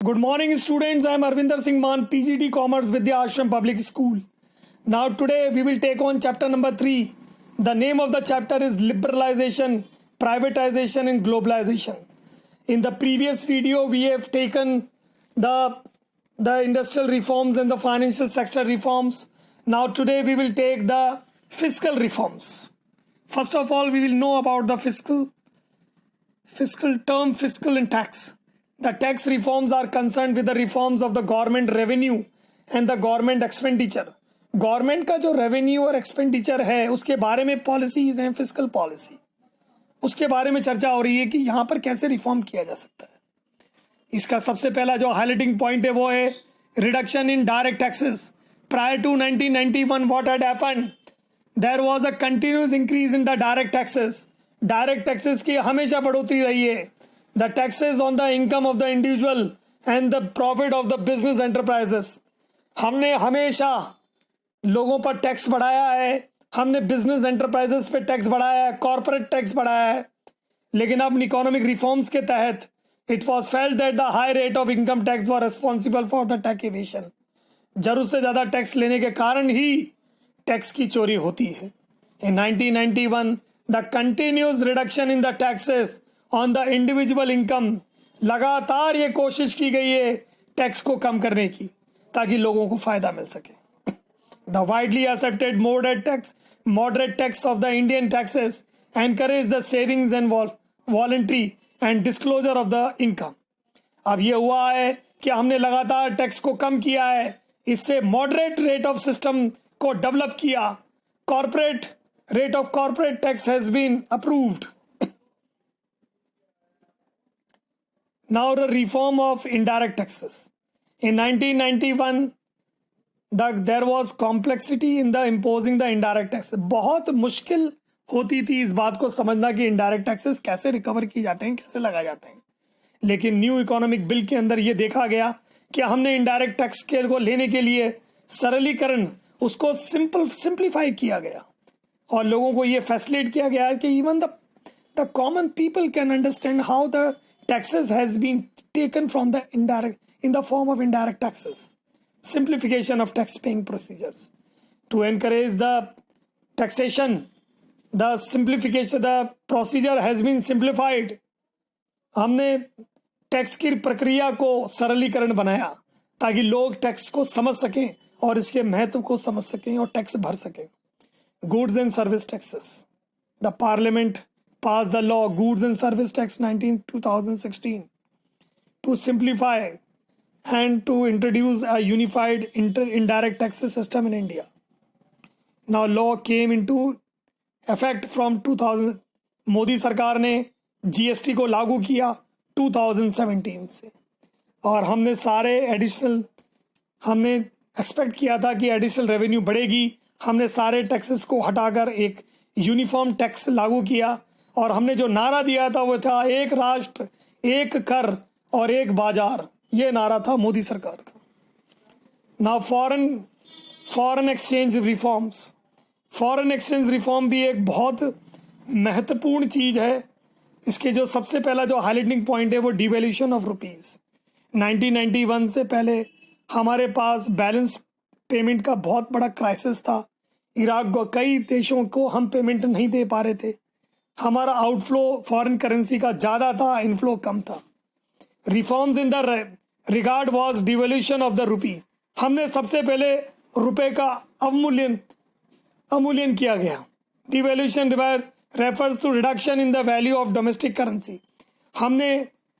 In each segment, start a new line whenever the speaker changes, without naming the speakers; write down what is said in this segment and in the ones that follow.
Good morning, students. I am Arvinder Singh Man, PGT Commerce Vidya Ashram Public School. Now, today we will take on chapter number 3. The name of the chapter is Liberalization, Privatization, and Globalization. In the previous video, we have taken the industrial reforms and the financial sector reforms. Now, today we will take the fiscal reforms. First of all, we will know about the fiscal and tax. The tax reforms are concerned with the reforms of the government revenue and the government expenditure. Government का जो revenue और expenditure है उसके बारे में policies हैं, fiscal policy, उसके बारे में चर्चा हो रही है कि यहाँ पर कैसे रिफॉर्म किया जा सकता है. इसका सबसे पहला जो हाईलाइटिंग पॉइंट है वो है reduction in direct taxes. Prior to 1991 what had happened, there was a continuous increase in the direct taxes. Direct taxes की हमेशा बढ़ोतरी रही है. The taxes on the income of the individual and the profit of the business enterprises. हमने हमेशा लोगों पर tax बढ़ाया है, हमने बिजनेस एंटरप्राइजेस पे टैक्स बढ़ाया है, कॉर्पोरेट टैक्स बढ़ाया है. लेकिन अब इकोनॉमिक रिफॉर्म्स के तहत it was felt that the high rate of income tax were responsible for the tax evasion. जरूरत से ज़्यादा टैक्स लेने के कारण ही टैक्स की चोरी होती है. इन 1991 the continuous reduction in the taxes on the individual income, लगातार ये कोशिश की गई है टैक्स को कम करने की ताकि लोगों को फायदा मिल सके. The widely accepted moderate tax of the Indian taxes encourage the savings and voluntary and disclosure of the income. अब ये हुआ है कि हमने लगातार टैक्स को कम किया है, इससे मॉडरेट रेट ऑफ सिस्टम को डेवलप किया. Corporate rate of corporate tax has been approved. Now the reform of indirect taxes. In 1991 there was complexity in the imposing the indirect taxes. बहुत मुश्किल होती थी इस बात को समझना कि indirect taxes कैसे रिकवर किए जाते हैं, कैसे लगाए जाते हैं. लेकिन न्यू इकोनॉमिक बिल के अंदर ये देखा गया कि हमने इनडायरेक्ट टैक्स के को लेने के लिए सरलीकरण, उसको सिंप्लीफाई किया गया और लोगों को ये फैसिलिटेट किया गया कि even the common people can understand how the taxes has been taken from the indirect in the form of indirect taxes. Simplification of tax paying procedures to encourage the taxation. The procedure has been simplified. हमने tax की प्रक्रिया को सरलीकरण बनाया ताकि लोग tax को समझ सकें और इसके महत्व को समझ सकें और टैक्स भर सकें. Goods and service taxes. The parliament passed the law Goods and Service Tax 2016 to simplify and to introduce a unified indirect taxes system in India. Now law came into effect from 2000. Modi सरकार ने GST को लागू किया 2017 से और हमने expect किया था कि एडिशनल रेवेन्यू बढ़ेगी. हमने सारे टैक्सेस को हटाकर एक यूनिफॉर्म टैक्स लागू किया और हमने जो नारा दिया था वो था एक राष्ट्र एक कर और एक बाजार. ये नारा था मोदी सरकार का. ना foreign exchange reforms. Foreign exchange reform भी एक बहुत महत्वपूर्ण चीज़ है. इसके जो सबसे पहला जो हाईलाइटिंग पॉइंट है वो डिवैल्यूएशन ऑफ रुपीज़. 1991 से पहले हमारे पास बैलेंस पेमेंट का बहुत बड़ा क्राइसिस था. इराक को, कई देशों को हम पेमेंट नहीं दे पा रहे थे. हमारा आउटफ्लो फॉरेन करेंसी का ज़्यादा था, इनफ्लो कम था. Reforms in the regard was devaluation of the rupee. हमने सबसे पहले रुपए का अवमूल्यन किया गया. Devaluation refers to reduction in the value of domestic currency. हमने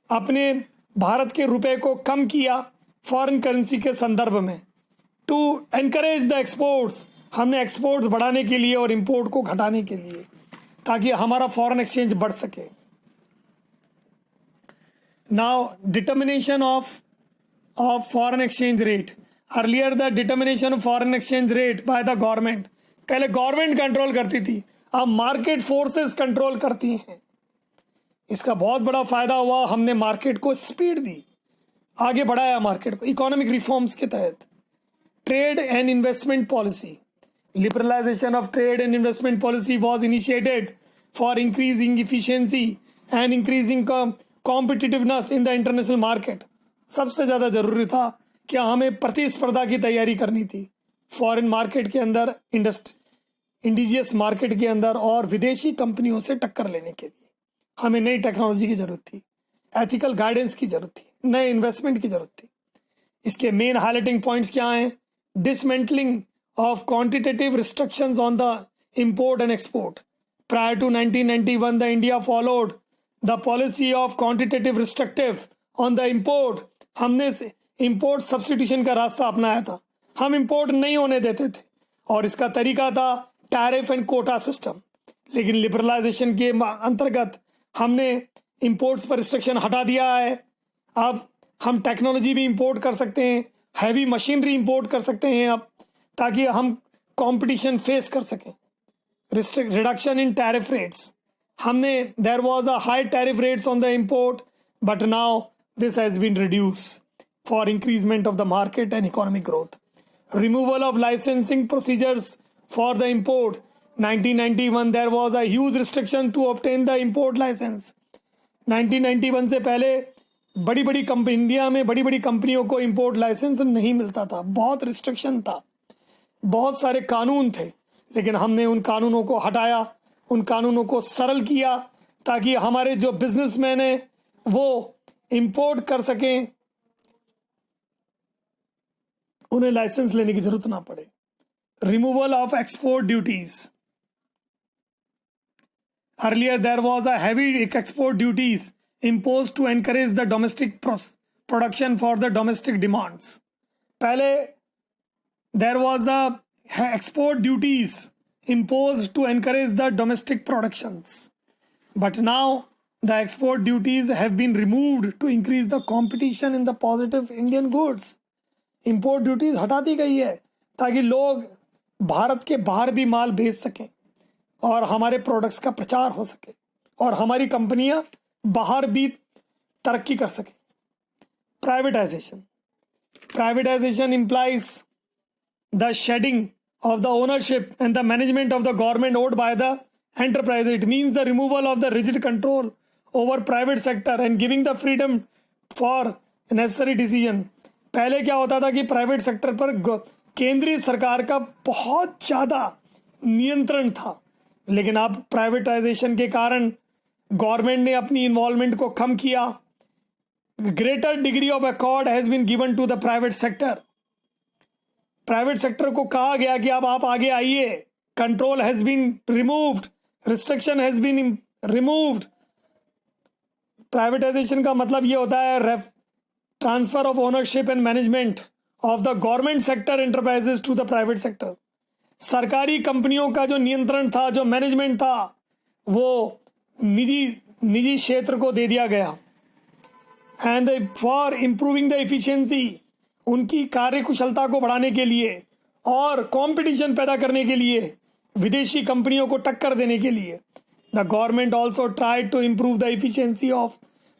अपने भारत के रुपए को कम किया फॉरेन करेंसी के संदर्भ में. टू एनकरेज द एक्सपोर्ट्स, हमने एक्सपोर्ट्स बढ़ाने के लिए और इम्पोर्ट को घटाने के लिए ताकि हमारा फॉरेन एक्सचेंज बढ़ सके. Now determination of foreign exchange rate. Earlier the determination of foreign exchange rate by the government. पहले गवर्नमेंट कंट्रोल करती थी, अब मार्केट फोर्सेस कंट्रोल करती हैं. इसका बहुत बड़ा फायदा हुआ. हमने मार्केट को स्पीड दी, आगे बढ़ाया मार्केट को इकोनॉमिक रिफॉर्म्स के तहत. Trade and investment policy. Liberalization of trade and investment policy was initiated for increasing efficiency and increasing competitiveness in the international market. सबसे ज़्यादा ज़रूरी था कि हमें प्रतिस्पर्धा की तैयारी करनी थी फॉरेन मार्केट के अंदर, इंडिजियस मार्केट के अंदर और विदेशी कंपनियों से टक्कर लेने के लिए हमें नई टेक्नोलॉजी की ज़रूरत थी, एथिकल गाइडेंस की ज़रूरत थी, नए इन्वेस्टमेंट की ज़रूरत थी। इसके मेन हाईलाइटिंग पॉइंट्स क्या हैं? Dismantling of quantitative restrictions on the import and export. Prior to 1991, the India followed the policy of quantitative restrictive on the import. हमने import substitution का रास्ता अपनाया था, हम import नहीं होने देते थे और इसका तरीका था टैरिफ एंड कोटा सिस्टम। लेकिन लिबरलाइजेशन के अंतर्गत हमने imports पर रिस्ट्रिक्शन हटा दिया है। अब हम टेक्नोलॉजी भी इंपोर्ट कर सकते हैं, हैवी मशीनरी इंपोर्ट कर सकते हैं अब, ताकि हम कंपटीशन फेस कर सकें। रिडक्शन इन टैरिफ रेट्स, हमने there was a high tariff rates on the import, but now this has been reduce for increasement of the market and economic growth. Removal of licensing procedures for the import. 1991 there was a huge restriction to obtain the import license. 1991 से पहले India में बड़ी बड़ी कंपनियों को import licence नहीं मिलता था, बहुत रिस्ट्रिक्शन था, बहुत सारे कानून थे। लेकिन हमने उन कानूनों को हटाया, उन कानूनों को सरल किया, ताकि हमारे जो बिजनेसमैन हैं वो इंपोर्ट कर सकें, उन्हें लाइसेंस लेने की जरूरत ना पड़े। Removal of export duties. Earlier there was a heavy export duties imposed to encourage the domestic production for the domestic demands. पहले there was the export duties imposed to encourage the domestic productions, but now the export duties have been removed to increase the competition in the positive Indian goods. Import duties हटा दी गई है ताकि लोग भारत के बाहर भी माल भेज सकें और हमारे प्रोडक्ट्स का प्रचार हो सके और हमारी कंपनियां बाहर भी तरक्की कर सके। Privatisation implies the shedding of the ownership and the management of the government owed by the enterprise. It means the removal of the rigid control over private sector and giving the freedom for necessary decision. पहले क्या होता था कि private sector पर केंद्रीय सरकार का बहुत ज़्यादा नियंत्रण था, लेकिन अब प्राइवेटाइजेशन के कारण गवर्नमेंट ने अपनी इन्वॉल्वमेंट को कम किया। Greater degree of accord has been given to the private sector. Private sector को कहा गया कि अब आप आगे आइए, control has been removed, restriction has been removed. Privatization का मतलब ये होता है transfer of ownership and management of the government sector enterprises to the private sector. सरकारी कंपनियों का जो नियंत्रण था, जो मैनेजमेंट था, वो निजी क्षेत्र को दे दिया गया। And for improving the efficiency, उनकी कार्यकुशलता को बढ़ाने के लिए और कंपटीशन पैदा करने के लिए, विदेशी कंपनियों को टक्कर देने के लिए, the government also tried to improve the efficiency of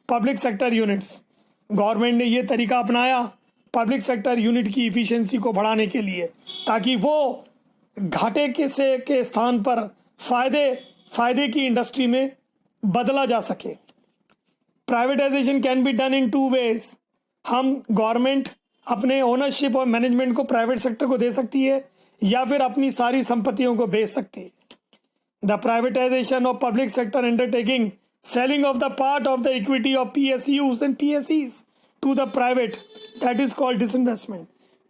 public sector units. Government ने ये तरीका अपनाया पब्लिक सेक्टर यूनिट की एफिशिएंसी को बढ़ाने के लिए, ताकि वो घाटे के स्थान पर फायदे की इंडस्ट्री में बदला जा सके। Privatisation can be done in 2 ways। हम गवर्नमेंट अपने ओनरशिप और मैनेजमेंट को प्राइवेट सेक्टर को दे सकती है या फिर अपनी सारी संपत्तियों को बेच सकती है। The privatization of public sector undertaking, selling of the part of the equity of PSUs and PSEs to the private, that is called disinvestment.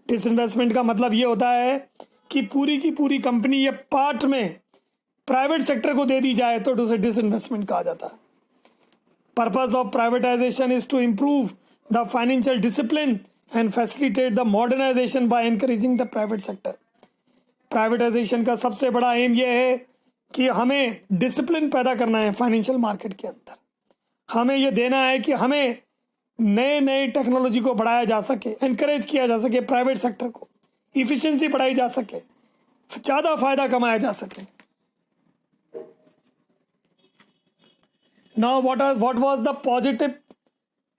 Disinvestment का मतलब ये होता है कि पूरी की पूरी कंपनी ये पार्ट में प्राइवेट सेक्टर को दे दी जाए तो उसे डिसइन्वेस्टमेंट कहा जाता है। Purpose of privatization is to improve the financial discipline and facilitate the modernization by encouraging the private sector. Privatization का सबसे बड़ा एम यह है कि हमें डिसिप्लिन पैदा करना है फाइनेंशियल मार्केट के अंदर। हमें यह देना है कि हमें नए टेक्नोलॉजी को बढ़ाया जा सके, एनकरेज किया जा सके, प्राइवेट सेक्टर को इफिशिएंसी बढ़ाई जा सके, ज़्यादा फायदा कमाया जा सके। Now what was the positive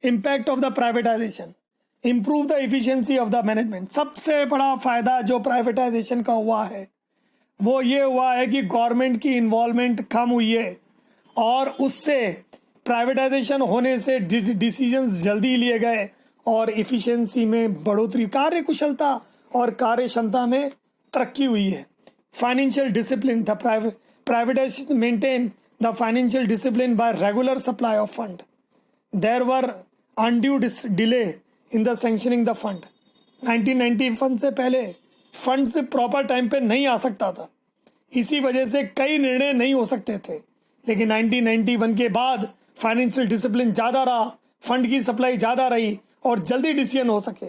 impact of the privatization? Improve the efficiency of the management. सबसे बड़ा फायदा जो प्राइवेटाइजेशन का हुआ है वो ये हुआ है कि गवर्नमेंट की इन्वॉल्वमेंट कम हुई है और उससे प्राइवेटाइजेशन होने से डिसीजंस जल्दी लिए गए और इफ़िशियंसी में बढ़ोतरी, कार्य कुशलता और कार्य क्षमता में तरक्की हुई है। Financial discipline, the privatization maintain the financial discipline by regular supply of fund. There were undue delay in the sanctioning the fund. 1991 से पहले फंड से प्रॉपर टाइम पे नहीं आ सकता था, इसी वजह से कई निर्णय नहीं हो सकते थे। लेकिन 1991 के बाद फाइनेंशियल डिसिप्लिन ज़्यादा रहा, फंड की सप्लाई ज़्यादा रही और जल्दी डिसीजन हो सके।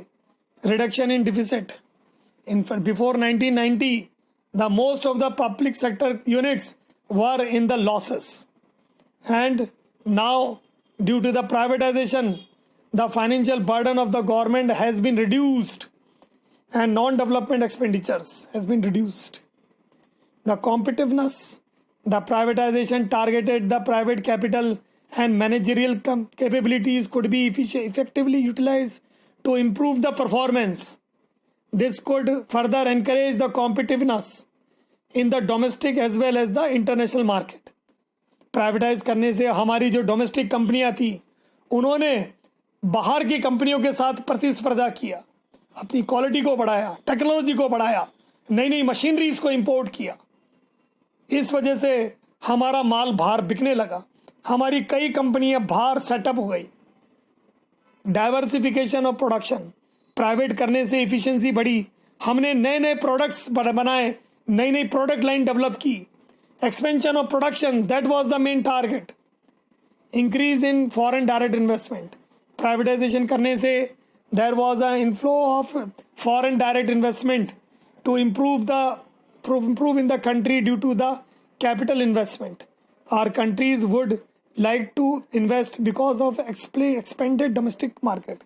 Reduction in deficit, in before 1990 the most of the public sector units were in the losses, and now due to the privatization the financial burden of the government has been reduced and non-development expenditures has been reduced. The competitiveness, the privatization targeted the private capital and managerial capabilities could be effectively utilized to improve the performance. This could further encourage the competitiveness in the domestic as well as the international market. Privatize करने से हमारी जो domestic कंपनियां थी उन्होंने बाहर की कंपनियों के साथ प्रतिस्पर्धा किया, अपनी क्वालिटी को बढ़ाया, टेक्नोलॉजी को बढ़ाया, नई नई मशीनरीज को इंपोर्ट किया। इस वजह से हमारा माल बाहर बिकने लगा, हमारी कई कंपनियां बाहर सेटअप हो गई। डाइवर्सिफिकेशन ऑफ प्रोडक्शन, प्राइवेट करने से इफिशिएंसी बढ़ी, हमने नए नए प्रोडक्ट्स बनाए, नई नई प्रोडक्ट लाइन डेवलप की। Expansion of production, that was the main target. Increase in foreign direct investment, privatization करने से there was a inflow of foreign direct investment to improve in the country due to the capital investment. Our countries would like to invest because of expanded domestic market.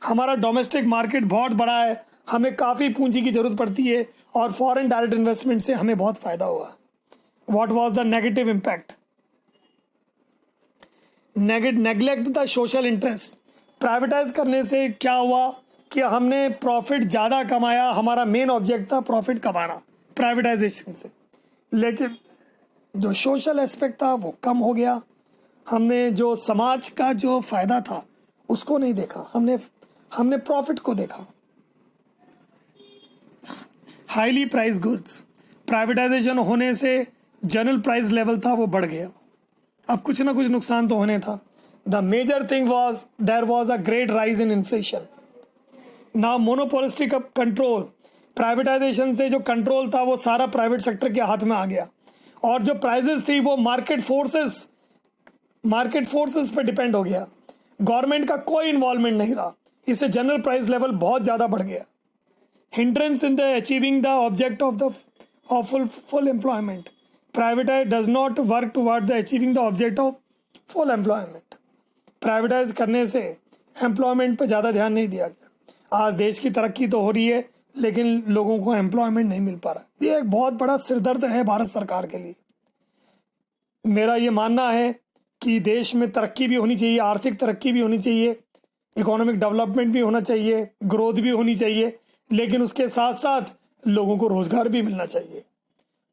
हमारा domestic market बहुत बड़ा है, हमें काफ़ी पूंजी की ज़रूरत पड़ती है और फॉरेन डायरेक्ट इन्वेस्टमेंट से हमें बहुत फ़ायदा हुआ। What was the negative impact? Neglect the social interest. Privatise करने से क्या हुआ कि हमने प्रॉफिट ज़्यादा कमाया, हमारा मेन ऑब्जेक्ट था प्रॉफिट कमाना प्राइवेटाइजेशन से, लेकिन जो सोशल एस्पेक्ट था वो कम हो गया। हमने जो समाज का जो फ़ायदा था उसको नहीं देखा, हमने प्रॉफिट को देखा। हाईली प्राइस गुड्स, प्राइवेटाइजेशन होने से जनरल प्राइस लेवल था वो बढ़ गया। अब कुछ ना कुछ नुकसान तो होने था। The major thing was there was a great rise in inflation. Now monopolistic control, privatisation से जो कंट्रोल था वो सारा प्राइवेट सेक्टर के हाथ में आ गया और जो प्राइजेस थी वो मार्केट फोर्सेस पे डिपेंड हो गया। गवर्नमेंट का कोई इन्वॉल्वमेंट नहीं रहा, इससे जनरल प्राइस लेवल बहुत ज़्यादा बढ़ गया। Hindrance in the achieving the object of full employment, privatise does not work toward the achieving the object of full employment. Privatise करने से एम्प्लॉयमेंट पे ज़्यादा ध्यान नहीं दिया गया। आज देश की तरक्की तो हो रही है लेकिन लोगों को एम्प्लॉयमेंट नहीं मिल पा रहा। ये एक बहुत बड़ा सिरदर्द है भारत सरकार के लिए। मेरा ये मानना है कि देश में तरक्की भी होनी चाहिए, आर्थिक तरक्की भी होनी चाहिए, इकोनॉमिक डेवलपमेंट भी होना चाहिए, ग्रोथ भी होनी चाहिए, लेकिन उसके साथ साथ लोगों को रोज़गार भी मिलना चाहिए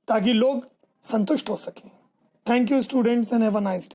ताकि लोग संतुष्ट हो सकें। Thank you students and have a nice day.